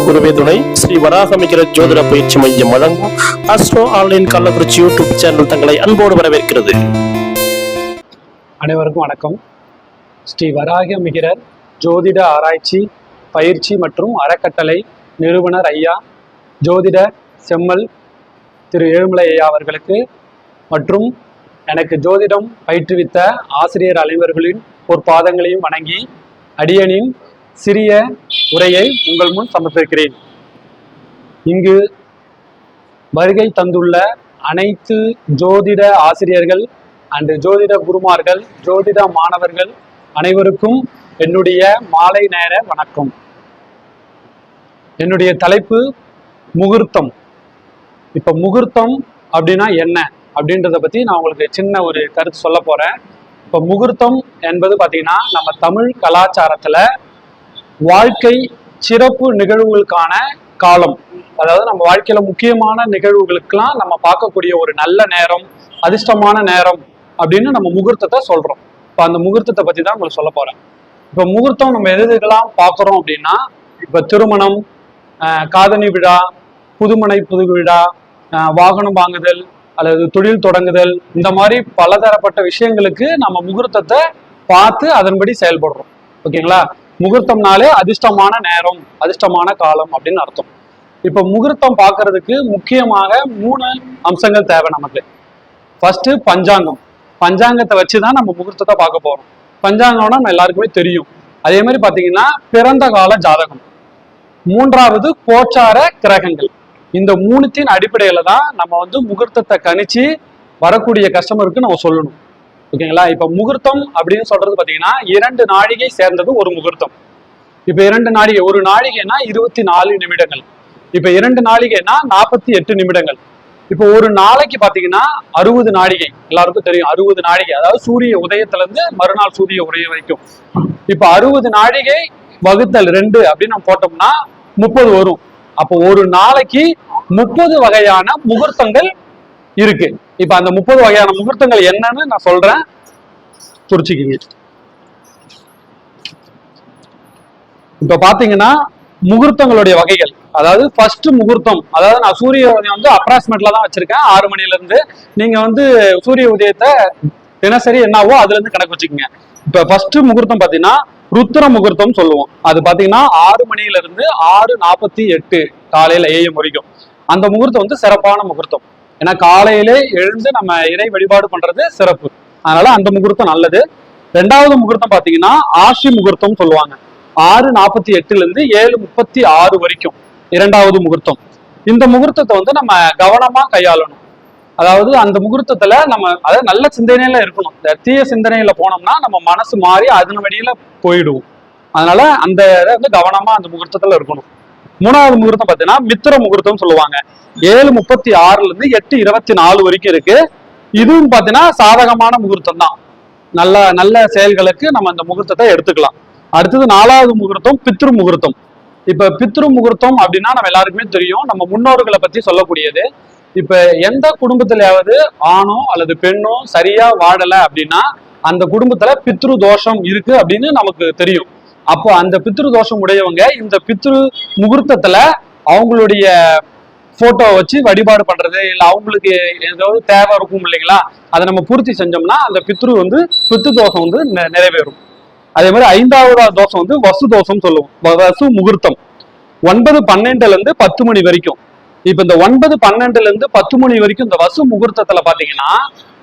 குருவே துணை ஸ்ரீ வராகமிகிற ஜோதிட பயிற்சி மையம் வழங்கும் astro online Kallakurichi YouTube channel தங்களை அன்போடு வரவேற்கிறது. அனைவருக்கும் வணக்கம். ஸ்ரீ வராகமிகிரர் ஜோதிட ஆராய்ச்சி பயிற்சி மற்றும் அறக்கட்டளை நிறுவனர் ஐயா ஜோதிட செம்மல் திரு ஏழுமலை ஐயா அவர்களுக்கு மற்றும் எனக்கு ஜோதிடம் பயிற்றுவித்த ஆசிரியர் அனைவர்களின் ஒரு பாதங்களையும் வணங்கி அடியனின் சிறிய உரையை உங்கள் முன் சமர்ப்பிக்கிறேன். இங்கு வருகை தந்துள்ள அனைத்து ஜோதிட ஆசிரியர்கள் அண்ட் ஜோதிட குருமார்கள், ஜோதிட மாணவர்கள் அனைவருக்கும் என்னுடைய மாலை நேர வணக்கம். என்னுடைய தலைப்பு முகூர்த்தம். இப்ப முகூர்த்தம் அப்படின்னா என்ன அப்படின்றத பத்தி நான் உங்களுக்கு சின்ன ஒரு கருத்து சொல்ல போறேன். இப்ப முகூர்த்தம் என்பது பாத்தீங்கன்னா நம்ம தமிழ் கலாச்சாரத்துல வாழ்க்கை சிறப்பு நிகழ்வுகளுக்கான காலம். அதாவது நம்ம வாழ்க்கையில முக்கியமான நிகழ்வுகளுக்கெல்லாம் நம்ம பார்க்கக்கூடிய ஒரு நல்ல நேரம், அதிர்ஷ்டமான நேரம் அப்படின்னு நம்ம முகூர்த்தத்தை சொல்றோம். இப்போ அந்த முகூர்த்தத்தை பத்தி தான் உங்களுக்கு சொல்ல போறேன். இப்போ முகூர்த்தம் நம்ம எதுக்கெல்லாம் பார்க்குறோம் அப்படின்னா, இப்போ திருமணம், காதணி விழா, புதுமனை புது விழா, வாகனம் வாங்குதல் அல்லது தொழில் தொடங்குதல், இந்த மாதிரி பலதரப்பட்ட விஷயங்களுக்கு நம்ம முகூர்த்தத்தை பார்த்து அதன்படி செயல்படுறோம். ஓகேங்களா? முகூர்த்தம்னாலே அதிர்ஷ்டமான நேரம், அதிர்ஷ்டமான காலம் அப்படின்னு அர்த்தம். இப்ப முகூர்த்தம் பார்க்கறதுக்கு முக்கியமாக 3 அம்சங்கள் தேவை நமக்கு. ஃபர்ஸ்ட் பஞ்சாங்கம். பஞ்சாங்கத்தை வச்சுதான் நம்ம முகூர்த்தத்தை பார்க்க போறோம். பஞ்சாங்கம்னா நம்ம எல்லாருக்குமே தெரியும். அதே மாதிரி பாத்தீங்கன்னா பிறந்த கால ஜாதகம். 3வது கோச்சார கிரகங்கள். இந்த 3த்தின் அடிப்படையில தான் நம்ம முகூர்த்தத்தை கணிச்சு வரக்கூடிய கஸ்டமருக்கு நம்ம சொல்லணும். ஓகேங்களா? இப்ப முகூர்த்தம் அப்படின்னு சொல்றது பாத்தீங்கன்னா 2 நாழிகை சேர்ந்தது ஒரு முகூர்த்தம். இப்ப 2 நாழிகை, ஒரு நாழிகைனா 24 நிமிடங்கள். இப்ப 2 நாழிகைனா 48 நிமிடங்கள். இப்ப ஒரு நாளைக்கு பாத்தீங்கன்னா 60 நாழிகை. எல்லாருக்கும் தெரியும் 60 நாழிகை, அதாவது சூரிய உதயத்துல இருந்து மறுநாள் சூரிய உதயம் வரைக்கும். இப்ப 60 நாழிகை வகுத்தல் 2 அப்படின்னு நம்ம போட்டோம்னா 30 வரும். அப்போ ஒரு நாளைக்கு 30 வகையான முகூர்த்தங்கள் இருக்கு. இப்ப அந்த 30 வகையான முகூர்த்தங்கள் என்னன்னு நான் சொல்றேன், குறிச்சுக்கிங்க. இப்ப பாத்தீங்கன்னா முகூர்த்தங்களுடைய வகைகள், அதாவது ஃபர்ஸ்ட் முகூர்த்தம், அதாவது நான் சூரிய உதயம் அப்ராக்சிமேட்ல தான் வச்சிருக்கேன் 6 மணில இருந்து. நீங்க சூரிய உதயத்தை தினசரி என்னவோ அதுல இருந்து கணக்கு வச்சுக்கோங்க. இப்ப ஃபர்ஸ்ட் முகூர்த்தம் பாத்தீங்கன்னா ருத்ர முகூர்த்தம் சொல்லுவோம். அது பாத்தீங்கன்னா 6 மணில இருந்து 6:48 காலையில AM வரைக்கும். அந்த முகூர்த்தம் சிறப்பான முகூர்த்தம். ஏன்னா காலையிலே எழுந்து நம்ம இறை வழிபாடு பண்றது சிறப்பு. அதனால அந்த முகூர்த்தம் நல்லது. 2வது முகூர்த்தம் பாத்தீங்கன்னா ஆஷி முகூர்த்தம் சொல்லுவாங்க. 6:48 இருந்து 7:36 வரைக்கும் 2வது முகூர்த்தம். இந்த முகூர்த்தத்தை நம்ம கவனமா கையாளணும். அதாவது அந்த முகூர்த்தத்துல நம்ம அதாவது நல்ல சிந்தனையில இருக்கணும். இந்த தீய சிந்தனையில போனோம்னா நம்ம மனசு மாறி அதன் வழியில போயிடுவோம். அதனால அந்த இதை கவனமா அந்த முகூர்த்தத்துல இருக்கணும். 3வது முகூர்த்தம் பாத்தீங்கன்னா மித்திர முகூர்த்தம் சொல்லுவாங்க. 7:36 இருந்து 8:24 வரைக்கும் இருக்கு. இதுவும் பாத்தீங்கன்னா சாதகமான முகூர்த்தம் தான். நல்ல நல்ல செயல்களுக்கு நம்ம அந்த முகூர்த்தத்தை எடுத்துக்கலாம். அடுத்தது 4வது முகூர்த்தம் பித்ரு முகூர்த்தம். இப்ப பித்ரு முகூர்த்தம் அப்படின்னா நம்ம எல்லாருக்குமே தெரியும், நம்ம முன்னோர்களை பத்தி சொல்லக்கூடியது. இப்ப எந்த குடும்பத்திலாவது ஆணோ அல்லது பெண்ணோ சரியா வாழல அப்படின்னா அந்த குடும்பத்துல பித்ரு தோஷம் இருக்கு அப்படின்னு நமக்கு தெரியும். அப்போ அந்த பித்ரு தோஷம் உடையவங்க இந்த பித்ரு முகூர்த்தத்துல அவங்களுடைய போட்டோ வச்சு வழிபாடு பண்றது, இல்ல அவங்களுக்கு ஏதாவது தேவை இருக்கும் இல்லைங்களா, அதை நம்ம பூர்த்தி செஞ்சோம்னா அந்த பித்ரு பித்ரு தோஷம் நிறைவேறும். அதே மாதிரி 5வது தோஷம் வசு தோஷம் சொல்லுவோம். வசு முகூர்த்தம் 9:12 இருந்து 10 மணி வரைக்கும். இப்ப இந்த 9:12 இருந்து 10 மணி வரைக்கும் இந்த வசு முகூர்த்தத்துல பாத்தீங்கன்னா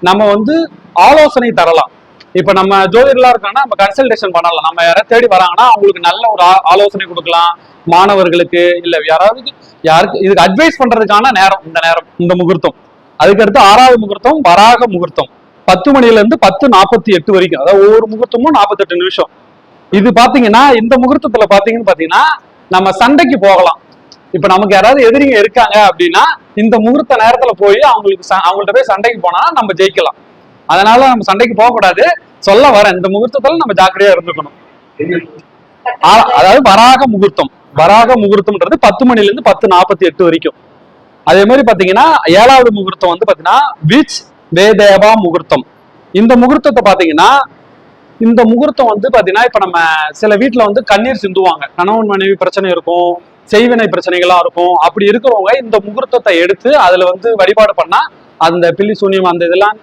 நம்ம ஆலோசனை தரலாம். இப்ப நம்ம ஜோதிடர்களா இருக்கோம்னா நம்ம கன்சல்டேஷன் பண்ணலாம். நம்ம யாராவது தேடி வராங்கன்னா அவங்களுக்கு நல்ல ஒரு ஆலோசனை கொடுக்கலாம். மாணவர்களுக்கு இல்ல யாருக்கு இதுக்கு அட்வைஸ் பண்றதுக்கான நேரம் இந்த நேரம், இந்த முகூர்த்தம். அதுக்கடுத்து 6வது முகூர்த்தம் வராக முகூர்த்தம் 10 மணில இருந்து 10:48 வரைக்கும். அதாவது ஒவ்வொரு முகூர்த்தமும் 48 நிமிஷம். இது பாத்தீங்கன்னா இந்த முகூர்த்தத்துல பாத்தீங்கன்னா நம்ம சண்டைக்கு போகலாம். இப்ப நமக்கு யாராவது எதிரிங்க இருக்காங்க அப்படின்னா இந்த முகூர்த்த நேரத்துல போய் அவங்கள்ட்ட போய் சண்டைக்கு போனா நம்ம ஜெயிக்கலாம். அதனால நம்ம சண்டைக்கு போக கூடாது. சொல்ல வர இந்த முகூர்த்தத்துல நம்ம ஜாக்கிரதையா இருந்துக்கணும். அதாவது வராக முகூர்த்தம், வராக முகூர்த்தம்ன்றது 10 மணில இருந்து 10:48 வரைக்கும். அதே மாதிரி பாத்தீங்கன்னா 7வது முகூர்த்தம் பாத்தீங்கன்னா விச் வேதேவா முகூர்த்தம். இந்த முகூர்த்தத்தை பாத்தீங்கன்னா இந்த முகூர்த்தம் வந்து பாத்தீங்கன்னா இப்ப நம்ம சில வீட்டுல வந்து கண்ணீர் சிந்துவாங்க, கணவன் மனைவி பிரச்சனை இருக்கும், செய்வினை பிரச்சனைகளா இருக்கும். அப்படி இருக்கிறவங்க இந்த முகூர்த்தத்தை எடுத்து அதுல வந்து வழிபாடு பண்ணா அந்த பில்லி சூன்யம் அந்த இதெல்லாம்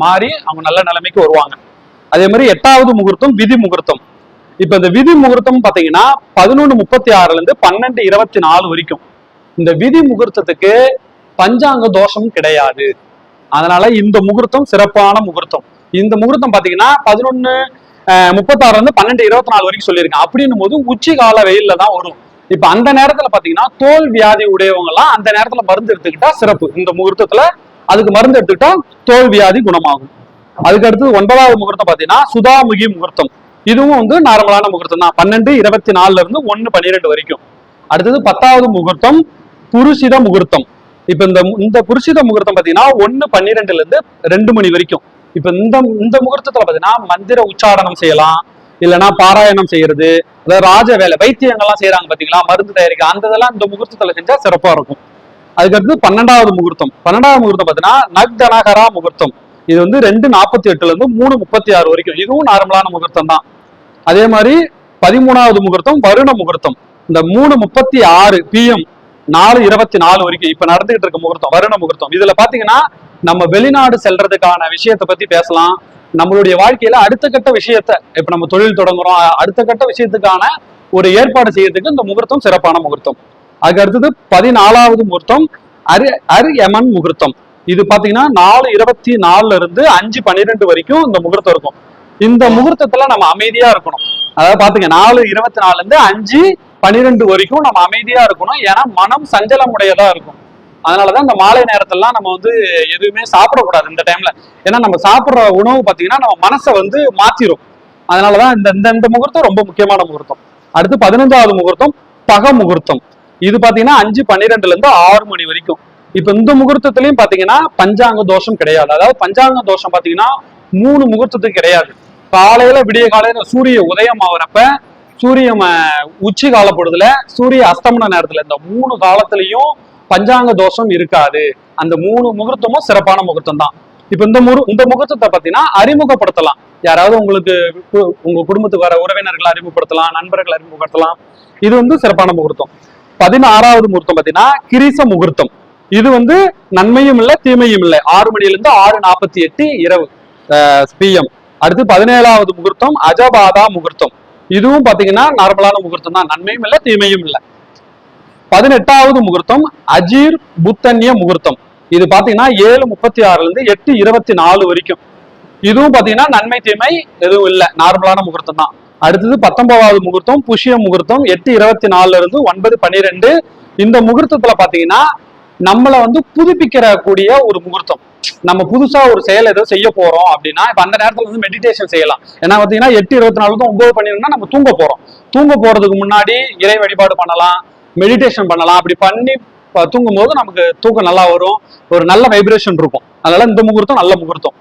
மாறி அவங்க நல்ல நிலைமைக்கு வருவாங்க. அதே மாதிரி 8வது முகூர்த்தம் விதி முகூர்த்தம். இப்ப இந்த விதி முகூர்த்தம் பாத்தீங்கன்னா 11:36 இருந்து 12:24 வரைக்கும். இந்த விதி முகூர்த்தத்துக்கு பஞ்சாங்க தோஷம் கிடையாது. அதனால இந்த முகூர்த்தம் சிறப்பான முகூர்த்தம். இந்த முகூர்த்தம் பாத்தீங்கன்னா 11:36 இருந்து 12:24 வரைக்கும் சொல்லியிருக்கேன். அப்படின்னும் போது உச்சி கால வெயில்ல தான் வரும். இப்ப அந்த நேரத்துல பாத்தீங்கன்னா தோல் வியாதி உடையவங்க எல்லாம் அந்த நேரத்துல மருந்து எடுத்துக்கிட்டா சிறப்பு. இந்த முகூர்த்தத்துல அதுக்கு மருந்து எடுத்துக்கிட்டா தோல் வியாதி குணமாகும். அதுக்கு அடுத்து 9வது முகூர்த்தம் பாத்தீங்கன்னா சுதாமுகி முகூர்த்தம். இதுவும் வந்து நார்மலான முகூர்த்தம் தான். 12:24 இருந்து 1:12 வரைக்கும். அடுத்தது 10வது முகூர்த்தம் புருஷித முகூர்த்தம். இப்ப இந்த புருஷித முகூர்த்தம் பாத்தீங்கன்னா 1:12 இருந்து 2 மணி வரைக்கும். இப்ப இந்த முகூர்த்தத்துல பாத்தீங்கன்னா மந்திர உச்சாரணம் செய்யலாம், இல்லைன்னா பாராயணம் செய்யறது, அதாவது ராஜ வேலை வைத்தியங்கள்லாம் செய்யறாங்க பாத்தீங்களா, மருந்து தயாரிக்க, அந்த இதெல்லாம் இந்த முகூர்த்தத்துல செஞ்சா சிறப்பா இருக்கும். அதுக்கடுத்து 12வது முகூர்த்தம். 12வது முகூர்த்தம் பாத்தீங்கன்னா நக்தனகரா முகூர்த்தம். இது வந்து 2:48 இருந்து 3:36 வரைக்கும். இதுவும் நார்மலான முகூர்த்தம் தான். அதே மாதிரி 13வது முகூர்த்தம் வருண முகூர்த்தம். இந்த 3:36 PM 4:24 வரைக்கும் இப்ப நடந்துகிட்டு இருக்க முகூர்த்தம் வருண முகூர்த்தம். இதுல பாத்தீங்கன்னா நம்ம வெளிநாடு செல்றதுக்கான விஷயத்தை பத்தி பேசலாம். நம்மளுடைய வாழ்க்கையில அடுத்த கட்ட விஷயத்த, இப்ப நம்ம தொழில் தொடங்குறோம், அடுத்த கட்ட விஷயத்துக்கான ஒரு ஏற்பாடு செய்யறதுக்கு இந்த முகூர்த்தம் சிறப்பான முகூர்த்தம். அதுக்கு அடுத்தது 14வது முகூர்த்தம் அரியமன் முகூர்த்தம். இது பாத்தீங்கன்னா 4:24 இருந்து 5:12 வரைக்கும் இந்த முகூர்த்தம் இருக்கும். இந்த முகூர்த்தத்துல நம்ம அமைதியா இருக்கணும். அதாவது பாத்துங்க 4:24 இருந்து 5:12 வரைக்கும் நம்ம அமைதியா இருக்கணும். ஏன்னா மனம் சஞ்சலம் உடையதா இருக்கும். அதனாலதான் இந்த மாலை நேரத்திலாம் நம்ம வந்து எதுவுமே சாப்பிடக்கூடாது இந்த டைம்ல. ஏன்னா நம்ம சாப்பிடுற உணவு பாத்தீங்கன்னா நம்ம மனசை வந்து மாத்திரும். அதனாலதான் இந்த முகூர்த்தம் ரொம்ப முக்கியமான முகூர்த்தம். அடுத்து 15வது முகூர்த்தம் பக முகூர்த்தம். இது பாத்தீங்கன்னா 5:12 இருந்து 6 மணி வரைக்கும். இப்ப இந்த முகூர்த்தத்திலயும் பாத்தீங்கன்னா பஞ்சாங்க தோஷம் கிடையாது. அதாவது பஞ்சாங்க தோஷம் பாத்தீங்கன்னா 3 முகூர்த்தத்துக்கு கிடையாது. காலையில விடிய காலையில சூரிய உதயம் ஆகுறப்ப, சூரிய உச்சி காலப்படுதுல, சூரிய அஸ்தமன நேரத்துல, இந்த 3 காலத்திலையும் பஞ்சாங்க தோஷம் இருக்காது. அந்த 3 முகூர்த்தமும் சிறப்பான முகூர்த்தம் தான். இப்ப இந்த முகூர்த்தத்தை பாத்தீங்கன்னா அறிமுகப்படுத்தலாம். யாராவது உங்களுக்கு உங்க குடும்பத்துக்கு வர உறவினர்களை அறிமுகப்படுத்தலாம், நண்பர்களை அறிமுகப்படுத்தலாம். இது வந்து சிறப்பான முகூர்த்தம். 16வது முகூர்த்தம் பாத்தீங்கன்னா கிரீச முகூர்த்தம். இது வந்து நன்மையும் இல்லை தீமையும் இல்லை. 6 மணில இருந்து 6:48 இரவு PM. அடுத்து 17வது முகூர்த்தம் அஜபாதா முகூர்த்தம். இதுவும் பாத்தீங்கன்னா நார்மலான முகூர்த்தம் தான், நன்மையும் இல்லை தீமையும் இல்லை. 18வது முகூர்த்தம் அஜீர் புத்தன்ய முகூர்த்தம். இது பாத்தீங்கன்னா 7:36 இருந்து 8:24 வரைக்கும். இதுவும் பாத்தீங்கன்னா நன்மை தீமை எதுவும் இல்லை, நார்மலான முகூர்த்தம் தான். அடுத்தது 19வது முகூர்த்தம் புஷ்ய முகூர்த்தம். 8:24 இருந்து 9:12. இந்த முகூர்த்தத்துல பாத்தீங்கன்னா நம்மளை வந்து புதுப்பிக்கிற கூடிய ஒரு முகூர்த்தம். நம்ம புதுசா ஒரு செயல் ஏதோ செய்ய போறோம் அப்படின்னா இப்ப அந்த நேரத்துல வந்து மெடிடேஷன் செய்யலாம். ஏன்னா பாத்தீங்கன்னா 8:24 9:12 நம்ம தூங்க போறோம். தூங்க போறதுக்கு முன்னாடி இறை வழிபாடு பண்ணலாம், மெடிடேஷன் பண்ணலாம். அப்படி பண்ணி தூங்கும் போது நமக்கு தூக்கம் நல்லா வரும், ஒரு நல்ல வைப்ரேஷன் இருக்கும். அதனால இந்த முகூர்த்தம் நல்ல முகூர்த்தம்.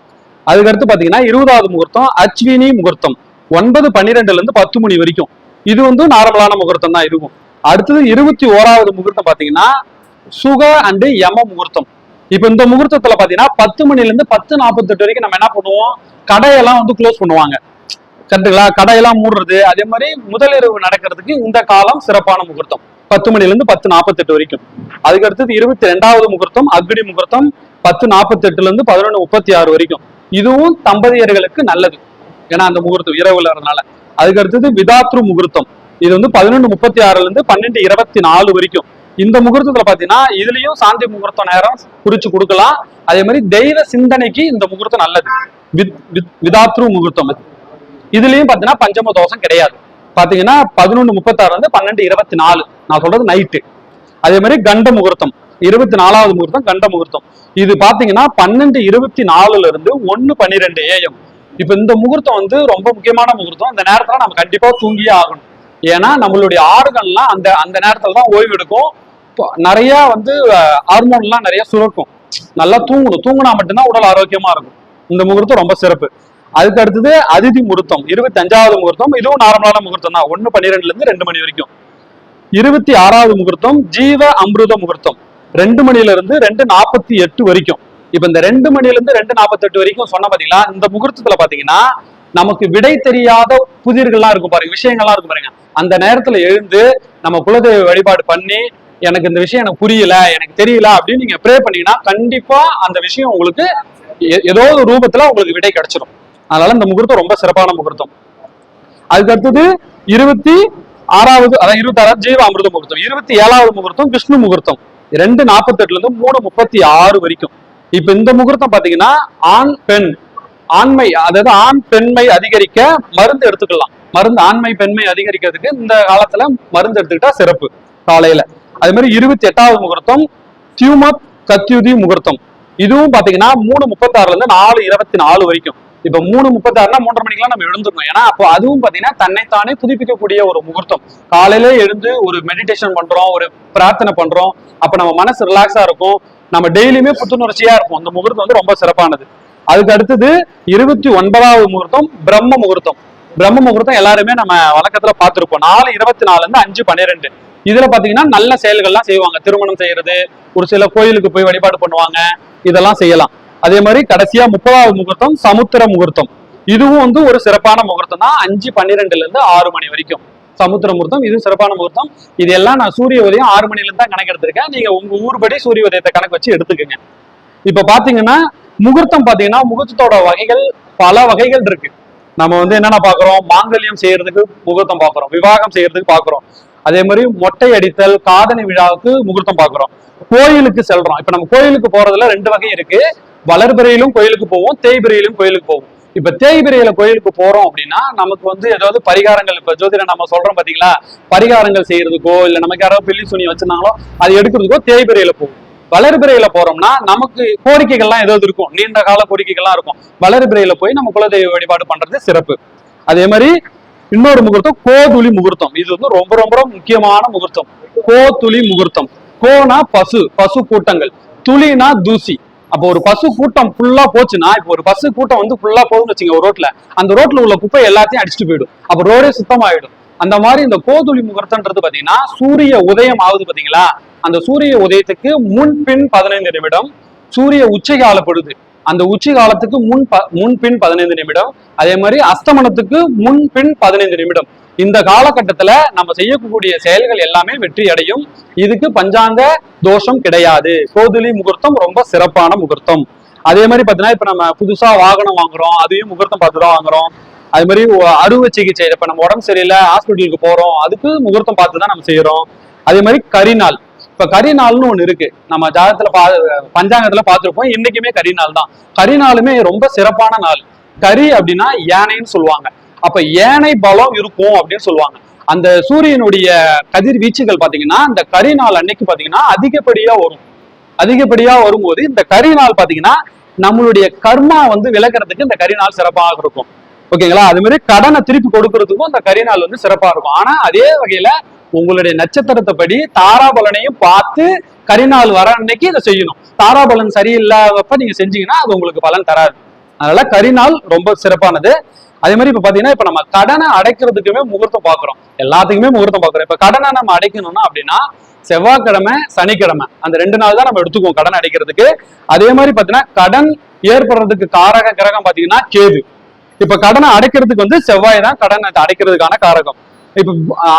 அதுக்கடுத்து பாத்தீங்கன்னா 20வது முகூர்த்தம் அச்வினி முகூர்த்தம். 9:12 இருந்து 10 மணி வரைக்கும். இது வந்து நார்மலான முகூர்த்தம் தான் இதுவும். அடுத்தது 21வது முகூர்த்தம் பாத்தீங்கன்னா சுக அண்ட் யம முகூர்த்தம். இப்ப இந்த முகூர்த்தத்துல பாத்தீங்கன்னா 10 மணில இருந்து 10:48 வரைக்கும் நம்ம என்ன பண்ணுவோம், கடையெல்லாம் வந்து க்ளோஸ் பண்ணுவாங்க. கரெக்டுங்களா? கடையெல்லாம் மூடுறது. அதே மாதிரி முதலிரவு நடக்கிறதுக்கு இந்த காலம் சிறப்பான முகூர்த்தம். 10 மணில இருந்து 10:48 வரைக்கும். அதுக்கு அடுத்தது 22வது முகூர்த்தம் அக்னி முகூர்த்தம். 10:48 இருந்து 11:36 வரைக்கும். இதுவும் தம்பதியர்களுக்கு நல்லது, ஏன்னா அந்த முகூர்த்தம் இரவுல இருந்தனால. அதுக்கு அடுத்தது விதாத்ரு முகூர்த்தம். இது வந்து 11:36 இருந்து 12:24 வரைக்கும். இந்த முகூர்த்தத்துல பாத்தீங்கன்னா இதுலயும் சாந்தி முகூர்த்த நேரம் குறிச்சு கொடுக்கலாம். அதே மாதிரி தெய்வ சிந்தனைக்கு இந்த முகூர்த்தம் நல்லது. விதாத்ரு முகூர்த்தம். இதுலயும் பாத்தீங்கன்னா பஞ்சம தோஷம் கிடையாது. பாத்தீங்கன்னா 11:36 இருந்து 12:24. நான் சொல்றது நைட்டு. அதே மாதிரி கண்ட முகூர்த்தம் 24வது முகூர்த்தம் கண்ட முகூர்த்தம். இது பாத்தீங்கன்னா 12:24 இருந்து 1:12 AM. இப்ப இந்த முகூர்த்தம் வந்து ரொம்ப முக்கியமான முகூர்த்தம். இந்த நேரத்துல நம்ம கண்டிப்பா தூங்கியே ஆகணும். ஏன்னா நம்மளுடைய ஆறுகள்லாம் அந்த நேரத்துல தான் ஓய்வு எடுக்கும். நிறைய வந்து ஹார்மோன்லாம் நிறைய சுரக்கும். நல்லா தூங்கணும். தூங்கினா மட்டும்தான் உடல் ஆரோக்கியமா இருக்கும். இந்த முகூர்த்தம் ரொம்ப சிறப்பு. அதுக்கு அடுத்தது அதிதி முகூர்த்தம் 25வது முகூர்த்தம். இதுவும் நார்மலான முகூர்த்தம் தான். 1:12 இருந்து 2 மணி வரைக்கும். 26வது முகூர்த்தம் ஜீவ அமிர்த முகூர்த்தம். 2 மணில இருந்து 2:48 வரைக்கும். இப்ப இந்த 2 மணில இருந்து 2:48 வரைக்கும் சொன்ன பாத்தீங்களா, இந்த முகூர்த்தத்துல பாத்தீங்கன்னா நமக்கு விடை தெரியாத புதிர்கள்லாம் இருக்கும் பாருங்க, விஷயங்கள்லாம் இருக்கும் பாருங்க, அந்த நேரத்துல எழுந்து நம்ம குலதெய்வ வழிபாடு பண்ணி எனக்கு இந்த விஷயம் எனக்கு புரியல, எனக்கு தெரியல அப்படின்னு நீங்க ப்ரே பண்ணீங்கன்னா கண்டிப்பா அந்த விஷயம் உங்களுக்கு ஏதோ ஒரு ரூபத்துல உங்களுக்கு விடை கிடைச்சிடும். அதனால இந்த முகூர்த்தம் ரொம்ப சிறப்பான முகூர்த்தம். அதுக்கு அடுத்தது 26வது, அதாவது 26வது ஜீவ அமிர்த முகூர்த்தம். 27வது முகூர்த்தம் விஷ்ணு முகூர்த்தம். 2:48 இருந்து 3:36 வரைக்கும். இப்ப இந்த முகூர்த்தம் பாத்தீங்கன்னா ஆண் பெண் ஆண்மை, அதாவது ஆண் பெண்மை அதிகரிக்க மருந்து எடுத்துக்கலாம். மருந்து ஆண்மை பெண்மை அதிகரிக்கிறதுக்கு இந்த காலத்துல மருந்து எடுத்துக்கிட்டா சிறப்பு காலையில. அதே மாதிரி 28வது முகூர்த்தம் தியூமத் கத்யுதி முகூர்த்தம். இதுவும் பாத்தீங்கன்னா 3:36 இருந்து 4:24 வரைக்கும். இப்ப 3:36னா 3:30 மணிக்கெல்லாம் நம்ம எழுந்துடணும். ஏன்னா அப்போ அதுவும் பாத்தீங்கன்னா தன்னைத்தானே புதுப்பிக்கக்கூடிய ஒரு முகூர்த்தம். காலையில எழுந்து ஒரு மெடிடேஷன் பண்றோம், ஒரு பிரார்த்தனை பண்றோம், அப்ப நம்ம மனசு ரிலாக்ஸா இருக்கும், நம்ம டெய்லியுமே புத்துணர்ச்சியா இருக்கும். அந்த முகூர்த்தம் வந்து ரொம்ப சிறப்பானது. அதுக்கு அடுத்தது 29வது முகூர்த்தம் பிரம்ம முகூர்த்தம். பிரம்ம முகூர்த்தம் எல்லாருமே நம்ம வழக்கத்துல பார்த்திருப்போம். 4:24 இருந்து 5:12. இதுல பாத்தீங்கன்னா நல்ல செயல்கள்லாம் செய்வாங்க. திருமணம் செய்யறது, ஒரு சில கோயிலுக்கு போய் வழிபாடு பண்ணுவாங்க, இதெல்லாம் செய்யலாம். அதே மாதிரி கடைசியா 30வது முகூர்த்தம் சமுத்திர முகூர்த்தம். இதுவும் வந்து ஒரு சிறப்பான முகூர்த்தம் தான். 5:12 இருந்து 6 மணி வரைக்கும் சமுத்திர முகூர்த்தம். இது சிறப்பான முகூர்த்தம். இது எல்லாம் நான் சூரிய உதயம் 6 மணில இருந்து தான் கணக்கு எடுத்திருக்கேன். நீங்க உங்க ஊர்படி சூரிய உதயத்தை கணக்கு வச்சு எடுத்துக்கோங்க. இப்ப பாத்தீங்கன்னா முகூர்த்தம் பாத்தீங்கன்னா முகூர்த்தத்தோட வகைகள் பல வகைகள் இருக்கு. நம்ம வந்து என்னென்ன பாக்குறோம், மாங்கல்யம் செய்யறதுக்கு முகூர்த்தம் பாக்குறோம், விவாகம் செய்யறதுக்கு பாக்குறோம், அதே மாதிரி மொட்டை அடித்தல் காதணி விழாவுக்கு முகூர்த்தம் பாக்குறோம், கோயிலுக்கு செல்றோம். இப்ப நம்ம கோயிலுக்கு போறதுல 2 வகை இருக்கு. வளர்பிறையிலும் கோயிலுக்கு போவோம், தேய்பிறையிலும் கோயிலுக்கு போவோம். இப்ப தேய்பிறையில கோயிலுக்கு போறோம் அப்படின்னா நமக்கு வந்து ஏதாவது பரிகாரங்கள், இப்ப ஜோதிடம் நம்ம சொல்றோம் பாத்தீங்களா, பரிகாரங்கள் செய்யறதுக்கோ இல்ல நமக்கு யாராவது பில்லி சுனி வச்சிருந்தாங்களோ அது எடுக்கிறதுக்கோ தேய்பிறையில போவோம். வளர்பிறையில போறோம்னா நமக்கு கோரிக்கைகள்லாம் ஏதாவது இருக்கும், நீண்ட கால கோரிக்கைகள்லாம் இருக்கும். வளர்பிறையில போய் நம்ம குலதெய்வ வழிபாடு பண்றது சிறப்பு. அதே மாதிரி இன்னொரு முகூர்த்தம் கோதுளி முகூர்த்தம். இது வந்து ரொம்ப ரொம்ப முக்கியமான முகூர்த்தம். கோதுளி முகூர்த்தம். கோனா பசு, பசு கூட்டங்கள், துளினா தூசி. அப்போ ஒரு பசு கூட்டம் ஃபுல்லா போச்சுன்னா, இப்போ ஒரு பசு கூட்டம் வந்து ஃபுல்லா போகுதுன்னு வச்சுங்க ஒரு ரோட்ல, அந்த ரோட்ல உள்ள குப்பை எல்லாத்தையும் அடிச்சுட்டு போயிடும். அப்ப ரோடே சுத்தமாயிடும். அந்த மாதிரி இந்த கோதுளி முகூர்த்தம்ன்றது பாத்தீங்கன்னா சூரிய உதயம் ஆகுது பாத்தீங்களா, அந்த சூரிய உதயத்துக்கு முன்பின் 15 நிமிடம் சூரிய உச்சி காலப்படுது, அந்த உச்சி காலத்துக்கு முன்பின் 15 நிமிடம், அதே மாதிரி அஸ்தமனத்துக்கு முன்பின் 15 நிமிடம். இந்த காலகட்டத்துல நம்ம செய்யக்கூடிய செயல்கள் எல்லாமே வெற்றி அடையும். இதுக்கு பஞ்சாங்க தோஷம் கிடையாது. கோதுளி முகூர்த்தம் ரொம்ப சிறப்பான முகூர்த்தம். அதே மாதிரி பாத்தீங்கன்னா இப்ப நம்ம புதுசா வாகனம் வாங்குறோம், அதையும் முகூர்த்தம் பார்த்துதான் வாங்குறோம். அது மாதிரி அறுவை சிகிச்சை, இப்ப நம்ம உடம்பு சரியில்லை ஹாஸ்பிட்டலுக்கு போறோம், அதுக்கு முகூர்த்தம் பார்த்துதான் நம்ம செய்யறோம். அதே மாதிரி கரிநாள். இப்ப கரிநாள்னு ஒண்ணு இருக்கு, நம்ம ஜாதகத்துல பஞ்சாங்கத்துல பார்த்திருப்போம். இன்னைக்குமே கரிநாள் தான். கரிநாளுமே ரொம்ப சிறப்பான நாள். கரி அப்படின்னா யானைன்னு சொல்லுவாங்க. அப்ப யானை பலம் இருக்கும் அப்படின்னு சொல்லுவாங்க. அந்த சூரியனுடைய கதிர் வீச்சுகள் பாத்தீங்கன்னா இந்த கரிநாள் அன்னைக்கு பாத்தீங்கன்னா அதிகப்படியா வரும்போது இந்த கரிநாள் பாத்தீங்கன்னா நம்மளுடைய கர்மா வந்து விலகிறதுக்கு இந்த கரிநாள் சிறப்பாக இருக்கும். ஓகேங்களா? அது மாதிரி கடனை திருப்பி கொடுக்கறதுக்கும் இந்த கரிநாள் வந்து சிறப்பா இருக்கும். ஆனா அதே வகையில உங்களுடைய நட்சத்திரத்தை படி தாராபலனையும் பார்த்து கரிநாள் வர அன்னைக்கு இதை செய்யணும். தாராபலன் சரியில்லாதப்ப நீங்க செஞ்சீங்கன்னா அது உங்களுக்கு பலன் தராது. அதனால கரிநாள் ரொம்ப சிறப்பானது. அதே மாதிரி இப்ப பாத்தீங்கன்னா இப்ப நம்ம கடனை அடைக்கிறதுக்குமே முகூர்த்தம் பாக்குறோம், எல்லாத்துக்குமே முகூர்த்தம் பாக்குறோம். இப்ப கடனை நம்ம அடைக்கணும்னா அப்படின்னா செவ்வாய்க்கிழமை சனிக்கிழமை அந்த 2 நாள் தான் நம்ம எடுத்துக்குவோம் கடன் அடைக்கிறதுக்கு. அதே மாதிரி பாத்தீங்கன்னா கடன் ஏற்படுறதுக்கு காரக கிரகம் பாத்தீங்கன்னா கேது. இப்ப கடனை அடைக்கிறதுக்கு வந்து செவ்வாய் தான் கடனை அடைக்கிறதுக்கான காரகம். இப்ப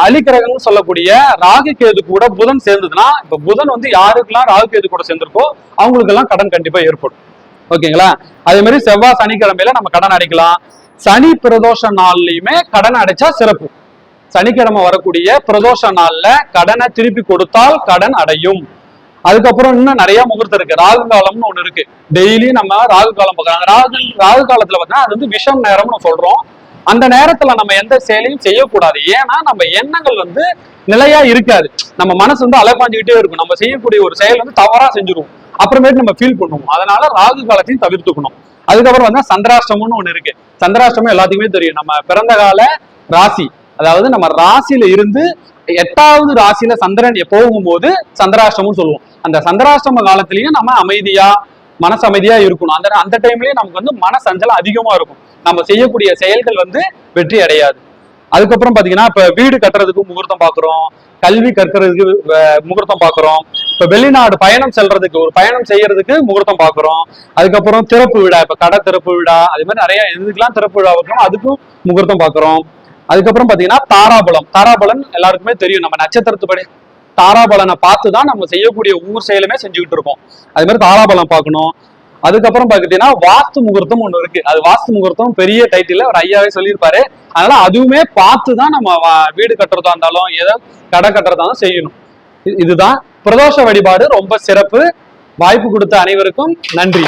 அலிகிரகம்னு சொல்லக்கூடிய ராகு கேது கூட புதன் சேர்ந்ததுன்னா, இப்ப புதன் வந்து யாருக்கெல்லாம் ராகு கேது கூட சேர்ந்திருக்கோ அவங்களுக்கு எல்லாம் கடன் கண்டிப்பா ஏற்படும். ஓகேங்களா? அதே மாதிரி செவ்வாய் சனிக்கிழமையில நம்ம கடன் அடைக்கலாம். சனி பிரதோஷ நாள்லயுமே கடன் அடைச்சா சிறப்பு. சனிக்கிழமை வரக்கூடிய பிரதோஷ நாள்ல கடனை திருப்பி கொடுத்தால் கடன் அடையும். அதுக்கப்புறம் இன்னும் நிறைய முகூர்த்தம் இருக்கு. ராகு காலம்னு ஒண்ணு இருக்கு. டெய்லி நம்ம ராகு காலம் பார்க்கறாங்க. ராகு காலத்துல பார்த்தா அது வந்து விஷம் நேரம்னு சொல்றோம். அந்த நேரத்துல நம்ம எந்த செயலையும் செய்யக்கூடாது. ஏன்னா நம்ம எண்ணங்கள் வந்து நிலையா இருக்காது. நம்ம மனசு வந்து அலைப்பாஞ்சுக்கிட்டே இருக்கும். நம்ம செய்யக்கூடிய ஒரு செயல் வந்து தவறா செஞ்சிருவோம், அப்புறமேட்டு நம்ம ஃபீல் பண்ணுவோம். அதனால ராகு காலத்தையும் தவிர்த்துக்கணும். அதுக்கப்புறம் வந்து சந்திராஷ்டமம்னு ஒண்ணு இருக்கு. சந்திராஷ்டமம் எல்லாத்துக்குமே தெரியும். நம்ம பிறந்த கால ராசி, அதாவது நம்ம ராசியில இருந்து 8வது ராசியில சந்திரன் போகும்போது சந்திராஷ்டமம் சொல்லுவோம். அந்த சந்திராஷ்டம காலத்திலயும் நம்ம அமைதியா மனசு அமைதியா இருக்கணும். அந்த டைம்லயே நமக்கு வந்து மன சஞ்சலம் அதிகமா இருக்கும். நம்ம செய்யக்கூடிய செயல்கள் வந்து வெற்றி அடையாது. அதுக்கப்புறம் பாத்தீங்கன்னா இப்ப வீடு கட்டுறதுக்கு முகூர்த்தம் பாக்குறோம், கல்வி கற்கிறதுக்கு முகூர்த்தம் பாக்குறோம், இப்ப வெளிநாடு பயணம் செல்றதுக்கு ஒரு பயணம் செய்யறதுக்கு முகூர்த்தம் பாக்குறோம். அதுக்கப்புறம் திறப்பு விழா, இப்ப கடை திறப்பு விழா, அது மாதிரி நிறைய எதுக்கெல்லாம் திறப்பு விழா வைக்கிறோம் அதுக்கும் முகூர்த்தம் பாக்குறோம். அதுக்கப்புறம் பாத்தீங்கன்னா தாராபலம் எல்லாருக்குமே தெரியும். நம்ம நட்சத்திரத்துப்படி தாராபலனை பார்த்துதான் நம்ம செய்யக்கூடிய ஒவ்வொரு செயலுமே செஞ்சுக்கிட்டு இருக்கோம். அது மாதிரி தாராபலம் பார்க்கணும். அதுக்கப்புறம் பாத்தீங்கன்னா வாஸ்து முகூர்த்தம் ஒண்ணு இருக்கு. அது வாஸ்து முகூர்த்தம் பெரிய டைட்டில் ஒரு ஐயாவே சொல்லியிருப்பாரு. அதனால அதுவுமே பார்த்துதான் நம்ம வீடு கட்டுறதா இருந்தாலும் ஏதோ கடை கட்டுறதா இருந்தாலும் செய்யணும். இதுதான் பிரதோஷ வழிபாடு. ரொம்ப சிறப்பு. வாய்ப்பு கொடுத்த அனைவருக்கும் நன்றி.